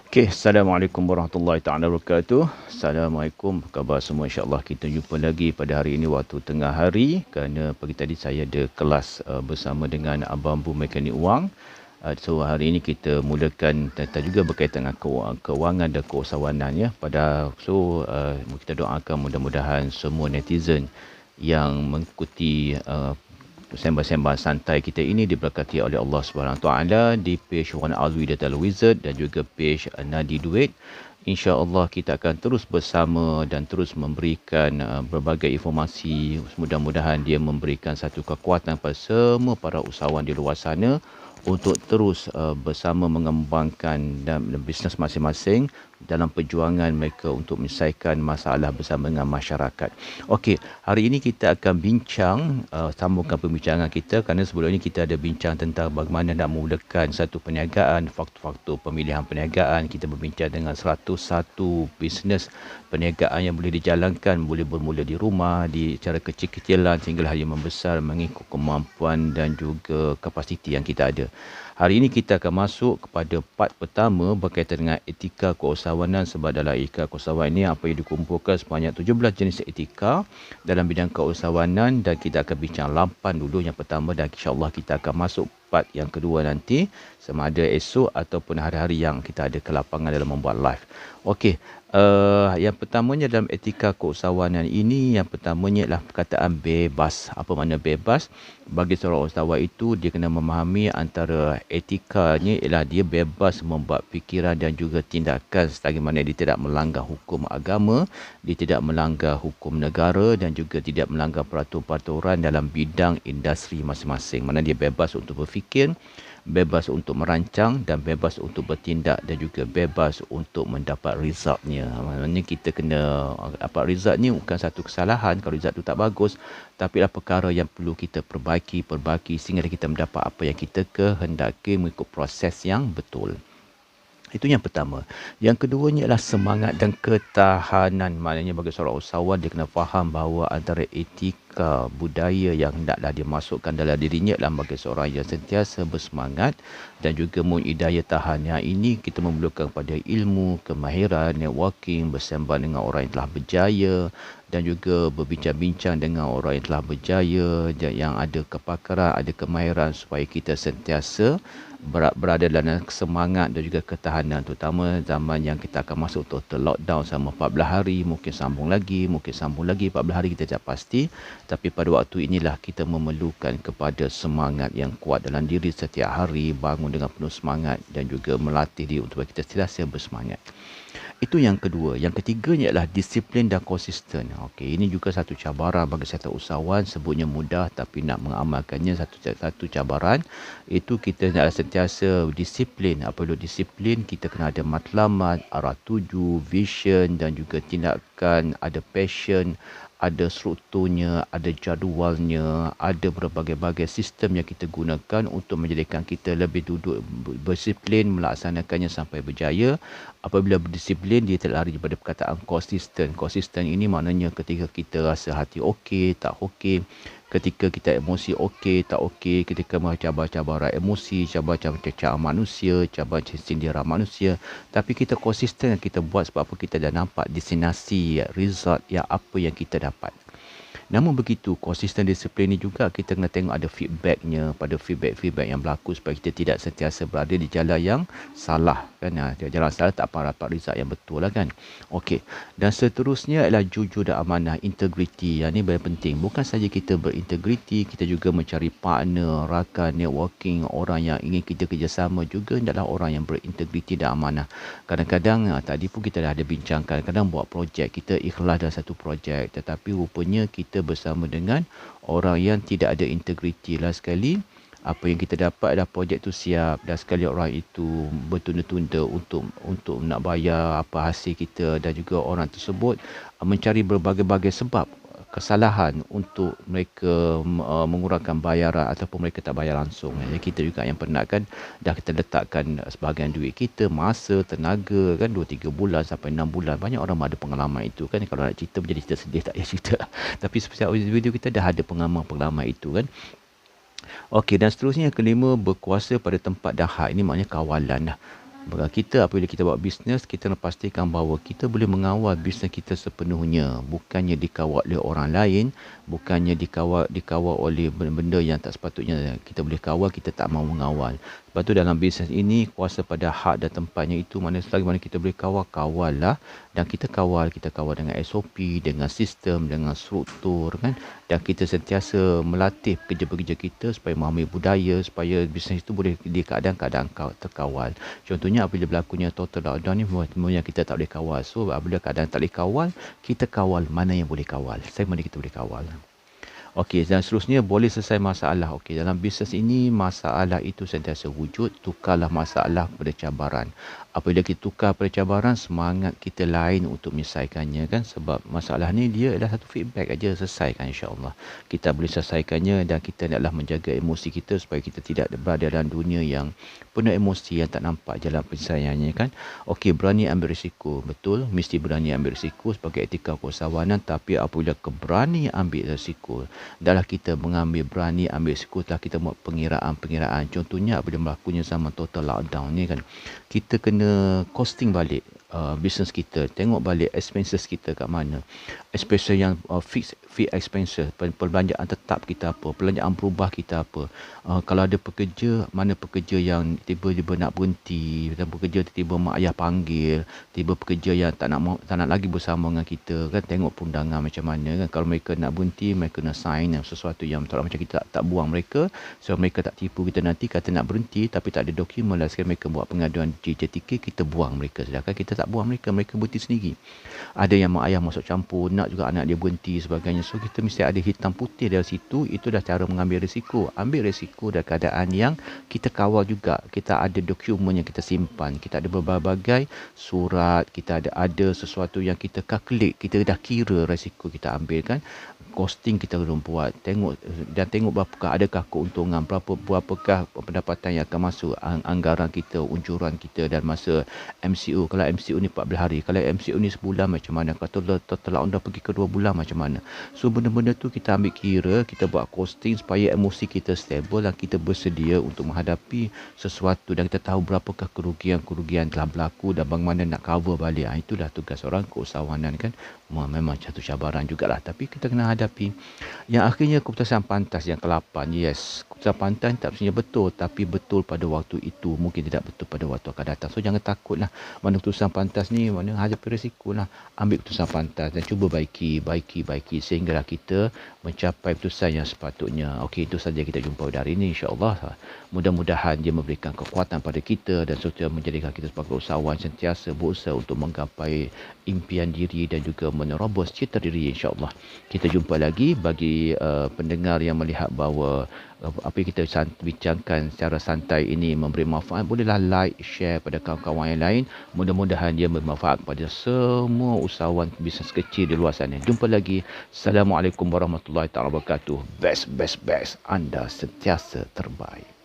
Okay, Assalamualaikum warahmatullahi taala wabarakatuh. Assalamualaikum, apa khabar semua? InsyaAllah kita jumpa lagi pada hari ini waktu tengah hari. Kerana pagi tadi saya ada kelas bersama dengan Abang Bu Mekanik Wang. So hari ini kita mulakan tentang juga berkaitan dengan kewangan dan keusahawanan ya. Kita doakan mudah-mudahan semua netizen yang mengikuti sembang-sembang santai kita ini diberkati oleh Allah Subhanahu taala di page Wan Alwi Datal Wizard dan juga page Nadi Duit. InsyaAllah kita akan terus bersama dan terus memberikan berbagai informasi. Mudah-mudahan dia memberikan satu kekuatan kepada semua para usahawan di luar sana untuk terus bersama mengembangkan dan bisnes masing-masing dalam perjuangan mereka untuk menyelesaikan masalah bersama dengan masyarakat. Okey, hari ini kita akan bincang, sambungkan perbincangan kita kerana sebelum ini kita ada bincang tentang bagaimana nak memulakan satu perniagaan, faktor-faktor pemilihan perniagaan. Kita berbincang dengan 101 bisnes perniagaan yang boleh dijalankan, boleh bermula di rumah, di cara kecil-kecilan sehingga hanya membesar mengikut kemampuan dan juga kapasiti yang kita ada. Hari ini kita akan masuk kepada part pertama berkaitan dengan etika keusahawanan, sebab dalam etika keusahawanan ini apa yang dikumpulkan sebanyak 17 jenis etika dalam bidang keusahawanan, dan kita akan bincang 8 dulu yang pertama, dan insyaAllah kita akan masuk part yang kedua nanti sama ada esok ataupun hari-hari yang kita ada ke lapangan dalam membuat live. Okey, yang pertamanya dalam etika keusahawanan ini, yang pertamanya adalah perkataan bebas. Apa makna bebas? Bagi seorang usahawan itu, dia kena memahami antara etikanya ialah dia bebas membuat fikiran dan juga tindakan selagi mana dia tidak melanggar hukum agama, dia tidak melanggar hukum negara dan juga tidak melanggar peraturan-peraturan dalam bidang industri masing-masing. Mana dia bebas untuk berfikir, bebas untuk merancang dan bebas untuk bertindak dan juga bebas untuk mendapat resultnya. Maksudnya kita kena dapat result ni bukan satu kesalahan kalau result tu tak bagus, tapi adalah perkara yang perlu kita perbaiki sehingga kita mendapat apa yang kita kehendaki mengikut proses yang betul. Itu yang pertama. Yang keduanya adalah semangat dan ketahanan. Maknanya bagi seorang usahawan, dia kena faham bahawa antara etika budaya yang hendaklah dia masukkan dalam dirinya adalah bagi seorang yang sentiasa bersemangat dan juga mempunyai daya tahan. Yang ini kita memerlukan pada ilmu, kemahiran, networking, bersembang dengan orang yang telah berjaya dan juga berbincang-bincang dengan orang yang telah berjaya, yang ada kepakaran, ada kemahiran, supaya kita sentiasa berada dalam semangat dan juga ketahanan, terutama zaman yang kita akan masuk total lockdown selama 14 hari, mungkin sambung lagi 14 hari, kita tak pasti, tapi pada waktu inilah kita memerlukan kepada semangat yang kuat dalam diri setiap hari, bangun dengan penuh semangat dan juga melatih diri untuk kita sentiasa bersemangat. Itu yang kedua. Yang ketiganya adalah disiplin dan konsisten. Okey, ini juga satu cabaran bagi setiap usahawan. Sebutnya mudah tapi nak mengamalkannya satu cabaran. Itu kita nak sentiasa disiplin. Apabila disiplin, kita kena ada matlamat, arah tuju, vision dan juga tindakan, ada passion, ada strukturnya, ada jadualnya, ada berbagai-bagai sistem yang kita gunakan untuk menjadikan kita lebih duduk berdisiplin melaksanakannya sampai berjaya. Apabila berdisiplin, dia terlari daripada perkataan konsisten. Konsisten ini maknanya ketika kita rasa hati okey, tak okey, ketika kita emosi okey, tak okey, ketika cabar-cabaran emosi, cabar-cabaran cecah manusia, cabar sindiran manusia, tapi kita konsisten kita buat sebab apa, kita dah nampak destinasi result yang apa yang kita dapat. Namun begitu, konsisten disiplin ni juga kita kena tengok ada feedbacknya, pada feedback yang berlaku supaya kita tidak sentiasa berada di jalan yang salah kan. Jalan salah tak apa dapat result yang betul lah kan. Okey. Dan seterusnya adalah jujur dan amanah, integriti. Yang ni paling penting. Bukan saja kita berintegriti, kita juga mencari partner, rakan, networking, orang yang ingin kita kerjasama juga adalah orang yang berintegriti dan amanah. Kadang-kadang tadi pun kita dah ada bincangkan, kadang buat projek, kita ikhlas dalam satu projek, tetapi rupanya kita bersama dengan orang yang tidak ada integriti lah sekali. Apa yang kita dapat adalah projek tu siap, dan sekali orang itu bertunda-tunda untuk nak bayar apa hasil kita, dan juga orang tersebut mencari berbagai-bagai sebab kesalahan untuk mereka mengurangkan bayaran ataupun mereka tak bayar langsung. Jadi kita juga yang penat kan, dah kita letakkan sebahagian duit kita, masa, tenaga kan, 2-3 bulan sampai 6 bulan. Banyak orang ada pengalaman itu kan. Kalau nak cerita menjadi cerita sedih, tak payah cerita. Tapi setiap video kita dah ada pengalaman-pengalaman itu kan. Okey, dan seterusnya yang kelima, berkuasa pada tempat dan hak. Ini maknanya kawalan lah. Kita apabila kita buat bisnes, kita nak pastikan bahawa kita boleh mengawal bisnes kita sepenuhnya, bukannya dikawal oleh orang lain, bukannya dikawal oleh benda-benda yang tak sepatutnya kita boleh kawal, kita tak mahu mengawal. Sebab tu dalam bisnes ini, kuasa pada hak dan tempatnya itu, mana selagi mana kita boleh kawal, kawal lah. Dan kita kawal dengan SOP, dengan sistem, dengan struktur kan. Dan kita sentiasa melatih pekerja-pekerja kita supaya memahami budaya, supaya bisnes itu boleh di keadaan-keadaan terkawal. Contohnya apabila berlakunya total lockdown ni, semuanya kita tak boleh kawal. So apabila keadaan tak boleh kawal, kita kawal mana yang boleh kawal. Mana kita boleh kawal. Okey, dan seterusnya boleh selesai masalah. Okey, dalam bisnes ini masalah itu sentiasa wujud, tukarlah masalah kepada cabaran. Apabila kita tukar pada cabaran, semangat kita lain untuk menyelesaikannya kan, sebab masalah ni dia adalah satu feedback aja, selesaikan insya-Allah. Kita boleh selesaikannya dan kita hendaklah menjaga emosi kita supaya kita tidak berada dalam dunia yang penuh emosi yang tak nampak jalan penyelesaiannya kan. Okey, berani ambil risiko. Betul, mesti berani ambil risiko sebagai etika keusahawanan, tapi apabila berani ambil risiko, adalah kita berani ambil risiko, telah kita buat pengiraan. Contohnya apabila berlakunya zaman total lockdown ni kan, kita kena costing balik bisnes kita, tengok balik expenses kita kat mana, expenses yang fixed expenses, perbelanjaan tetap kita apa, perbelanjaan berubah kita apa. Kalau ada pekerja, mana pekerja yang tiba-tiba nak berhenti, dan pekerja tiba-tiba mak ayah panggil, tiba pekerja yang tak nak lagi bersama dengan kita kan, tengok perundangan macam mana kan. Kalau mereka nak berhenti, mereka kena sign sesuatu yang tak macam kita tak buang mereka, so mereka tak tipu kita nanti kata nak berhenti tapi tak ada dokumen lah, sekali mereka buat pengaduan JTK, kita buang mereka, sedangkan kita tak buang mereka berhenti sendiri. Ada yang mak ayah masuk campur, nak juga anak dia berhenti sebagainya. So kita mesti ada hitam putih dari situ. Itu dah cara mengambil risiko. Ambil risiko dalam keadaan yang kita kawal juga. Kita ada dokumen yang kita simpan. Kita ada berbagai surat. Kita ada sesuatu yang kita calculate. Kita dah kira risiko kita ambil kan. Costing kita belum buat. Tengok berapakah, adakah keuntungan, berapakah pendapatan yang akan masuk, anggaran kita, unjuran kita dan masa MCO. Kalau MCO ni 14 hari, kalau MCO ni sebulan macam mana, kalau total lockdown pergi ke 2 bulan macam mana. So benda-benda tu kita ambil kira, kita buat costing supaya emosi kita stable dan kita bersedia untuk menghadapi sesuatu, dan kita tahu berapakah kerugian telah berlaku dan bagaimana nak cover balik. Itulah tugas orang keusahawanan kan. Memang satu cabaran jugalah, tapi kita kena hadapi. Yang akhirnya keputusan pantas yang ke-8. Yes, keputusan pantas tak mestinya betul, tapi betul pada waktu itu, mungkin tidak betul pada waktu akan datang. So jangan takutlah mana keputusan pantas ni, mana hadapi risikolah. Ambil keputusan pantas dan cuba baiki sehinggalah kita mencapai keputusan yang sepatutnya. Okey, itu saja kita jumpa pada hari ini insya-Allah. Mudah-mudahan dia memberikan kekuatan pada kita dan serta menjadikan kita sebagai usahawan sentiasa berusaha untuk menggapai impian diri dan juga menerobos cita diri insya-Allah. Kita jumpa lagi bagi pendengar yang melihat bahawa apa yang kita bincangkan secara santai ini memberi manfaat, bolehlah like, share pada kawan-kawan yang lain. Mudah-mudahan dia bermanfaat kepada semua usahawan bisnes kecil di luar sana. Jumpa lagi. Assalamualaikum warahmatullahi wabarakatuh. Best. Anda sentiasa terbaik.